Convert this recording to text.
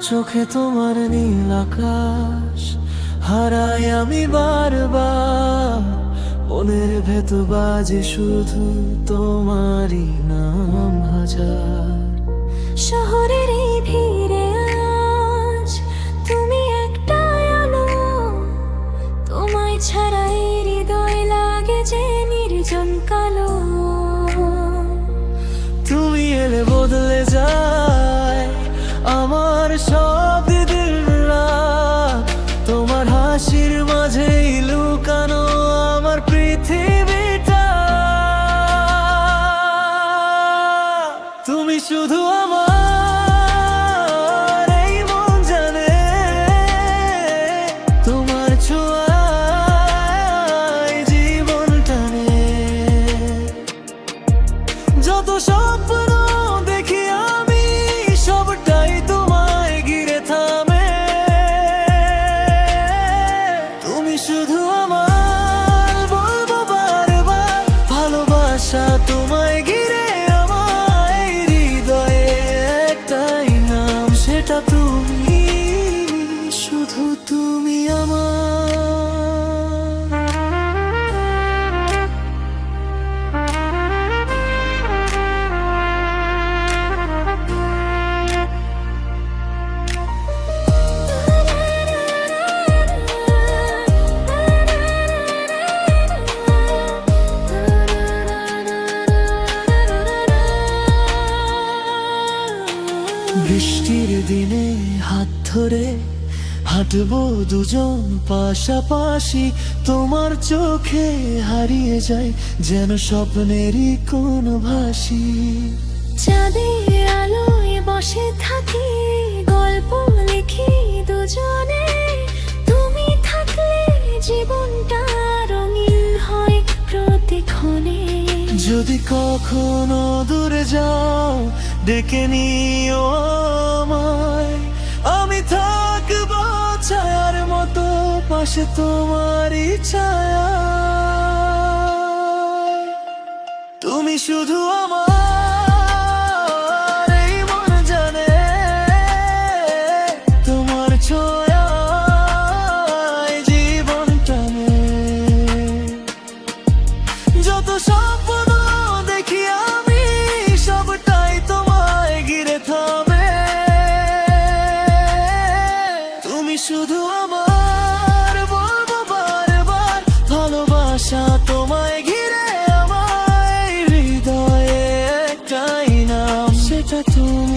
চোখে তোমার নীল আকাশ হারাই আমি বারবার, মনের ভেতর বাজে শুধু তোমারই নাম হাজার। শহরের এই ভিড়ে আজ তুমি একটা আলো, তোমায় ছাড়া এই হৃদয় লাগে যে নির্জন কালো। তুমি এলে বদলে যায় আমার সব দিন রাত, তোমার হাসির মাঝেই লুকানো আমার পৃথিবীটা। তুমি শুধু আমার এই মন জানে, তোমার ছোঁয়ায় জীবন টানে। যত স্বপ্ন দেখি আমি সবটাই তোমায় ঘিরে থামে। তুমি শুধু আমার, বলবো বারবার ভালোবাসা তোমায় ঘিরে আমার হৃদয়ে একটাই নাম, সেটা তুমি, শুধু তুমি আমার। বৃষ্টির দিনে হাত ধরে হাঁটবো দুজন পাশাপাশি, তোমার চোখে হারিয়ে যায় যেন স্বপ্নেরই কোন ভাসি। চাঁদের আলোয় বসে থাকি, গল্প লিখি দুজনে, তুমি থাকলে জীবনটা রঙিন হয় প্রতিক্ষণে। যদি কখনো দূরে যাও ডেকে নিও আমায়, আমি থাকবো ছায়ার মতো পাশে তোমারই ছায়া। তুমি শুধু আমার এই মন জানে, তোমার ছোঁয়ায় জীবন টানে। যত স্বপ্ন দেখি আমি সবটাই তোমায় ঘিরে থামে। তুমি শুধু আমার, বলবো বারবার ভালোবাসা তোমায় ঘিরে আমার হৃদয়ে একটাই নাম, সেটা তুমি।